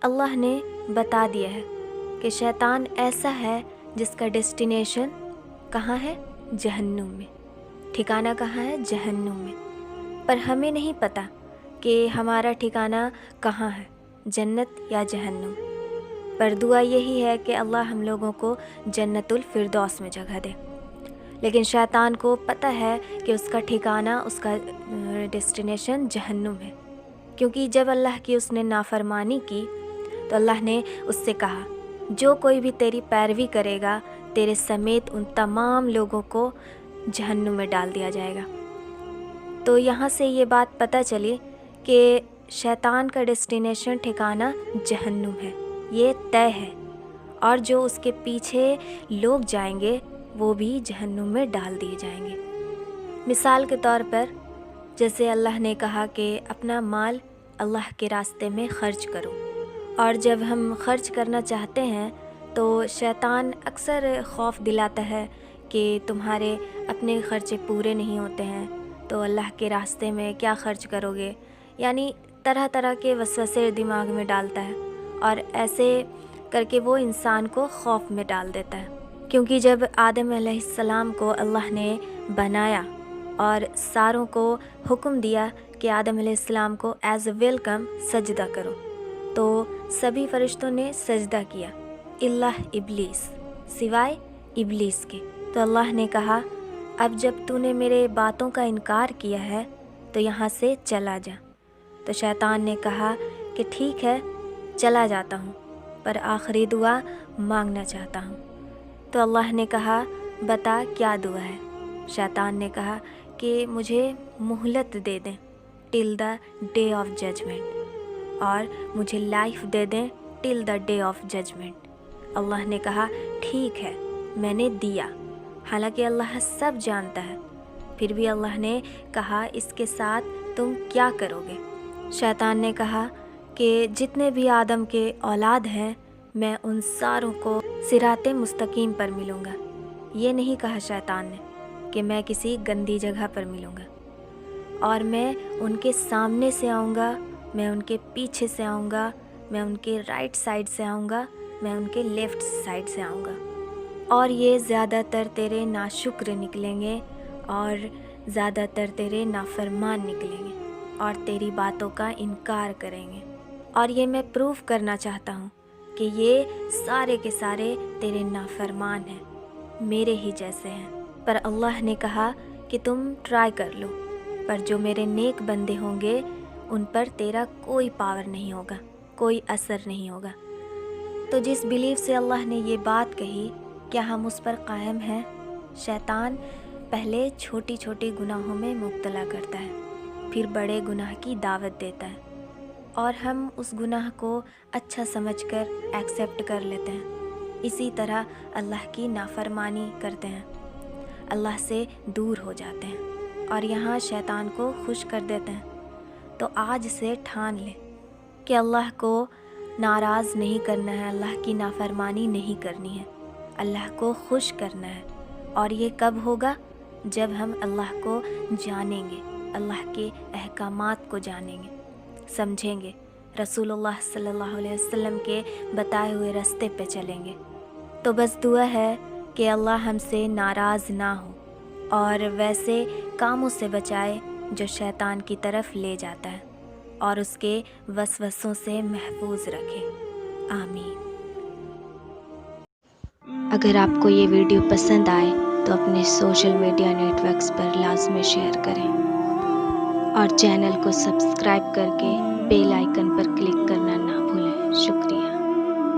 اللہ نے بتا دیا ہے کہ شیطان ایسا ہے جس کا ڈیسٹینیشن کہاں ہے؟ جہنم میں، ٹھکانہ کہاں ہے؟ جہنم میں۔ پر ہمیں نہیں پتہ کہ ہمارا ٹھکانہ کہاں ہے، جنت یا جہنم۔ پر دعا یہی ہے کہ اللہ ہم لوگوں کو جنت الفردوس میں جگہ دے۔ لیکن شیطان کو پتہ ہے کہ اس کا ٹھکانہ، اس کا ڈیسٹینیشن جہنم ہے، کیونکہ جب اللہ کی اس نے نافرمانی کی تو اللہ نے اس سے کہا جو کوئی بھی تیری پیروی کرے گا تیرے سمیت ان تمام لوگوں کو جہنم میں ڈال دیا جائے گا۔ تو یہاں سے یہ بات پتہ چلی کہ شیطان کا ڈیسٹینیشن ٹھکانہ جہنم ہے، یہ طے ہے، اور جو اس کے پیچھے لوگ جائیں گے وہ بھی جہنم میں ڈال دیے جائیں گے۔ مثال کے طور پر جیسے اللہ نے کہا کہ اپنا مال اللہ کے راستے میں خرچ کرو، اور جب ہم خرچ کرنا چاہتے ہیں تو شیطان اکثر خوف دلاتا ہے کہ تمہارے اپنے خرچے پورے نہیں ہوتے ہیں تو اللہ کے راستے میں کیا خرچ کرو گے، یعنی طرح طرح کے وسوسے دماغ میں ڈالتا ہے، اور ایسے کر کے وہ انسان کو خوف میں ڈال دیتا ہے۔ کیونکہ جب آدم علیہ السلام کو اللہ نے بنایا اور ساروں کو حکم دیا کہ آدم علیہ السلام کو ایز اے ویلکم سجدہ کرو، تو سبھی فرشتوں نے سجدہ کیا الا ابلیس، سوائے ابلیس کے۔ تو اللہ نے کہا اب جب تو نے میرے باتوں کا انکار کیا ہے تو یہاں سے چلا جا۔ تو شیطان نے کہا کہ ٹھیک ہے چلا جاتا ہوں، پر آخری دعا مانگنا چاہتا ہوں۔ تو اللہ نے کہا بتا کیا دعا ہے؟ شیطان نے کہا کہ مجھے مہلت دے دیں ٹل دا ڈے آف ججمنٹ، اور مجھے لائف دے دیں ٹل دا ڈے آف ججمنٹ۔ اللہ نے کہا ٹھیک ہے میں نے دیا، حالانکہ اللہ سب جانتا ہے، پھر بھی اللہ نے کہا اس کے ساتھ تم کیا کرو گے؟ شیطان نے کہا کہ جتنے بھی آدم کے اولاد ہیں میں ان ساروں کو صراط مستقیم پر ملوں گا۔ یہ نہیں کہا شیطان نے کہ میں کسی گندی جگہ پر ملوں گا، اور میں ان کے سامنے سے آؤں گا، میں ان کے پیچھے سے آؤں گا، میں ان کے رائٹ سائڈ سے آؤں گا، میں ان کے لیفٹ سائڈ سے آؤں گا، اور یہ زیادہ تر تیرے ناشکر نکلیں گے اور زیادہ تر تیرے نافرمان نکلیں گے اور تیری باتوں کا انکار کریں گے، اور یہ میں پروف کرنا چاہتا ہوں کہ یہ سارے کے سارے تیرے نافرمان ہیں، میرے ہی جیسے ہیں۔ پر اللہ نے کہا کہ تم ٹرائی کر لو، پر جو میرے نیک بندے ہوں گے ان پر تیرا کوئی پاور نہیں ہوگا، کوئی اثر نہیں ہوگا۔ تو جس بلیف سے اللہ نے یہ بات کہی کیا ہم اس پر قائم ہیں؟ شیطان پہلے چھوٹی چھوٹی گناہوں میں مبتلا کرتا ہے، پھر بڑے گناہ کی دعوت دیتا ہے، اور ہم اس گناہ کو اچھا سمجھ کر ایکسیپٹ کر لیتے ہیں۔ اسی طرح اللہ کی نافرمانی کرتے ہیں، اللہ سے دور ہو جاتے ہیں، اور یہاں شیطان کو خوش کر دیتے ہیں۔ تو آج سے ٹھان لے کہ اللہ کو ناراض نہیں کرنا ہے، اللہ کی نافرمانی نہیں کرنی ہے، اللہ کو خوش کرنا ہے۔ اور یہ کب ہوگا؟ جب ہم اللہ کو جانیں گے، اللہ کے احکامات کو جانیں گے، سمجھیں گے، رسول اللہ صلی اللہ علیہ وسلم کے بتائے ہوئے راستے پہ چلیں گے۔ تو بس دعا ہے کہ اللہ ہم سے ناراض نہ ہو اور ویسے کاموں سے بچائے جو شیطان کی طرف لے جاتا ہے، اور اس کے وسوسوں سے محفوظ رکھے۔ آمین۔ اگر آپ کو یہ ویڈیو پسند آئے تو اپنے سوشل میڈیا نیٹ ورکس پر لازمی شیئر کریں، اور چینل کو سبسکرائب کر کے بیل آئیکن پر کلک کرنا نہ بھولیں۔ شکریہ۔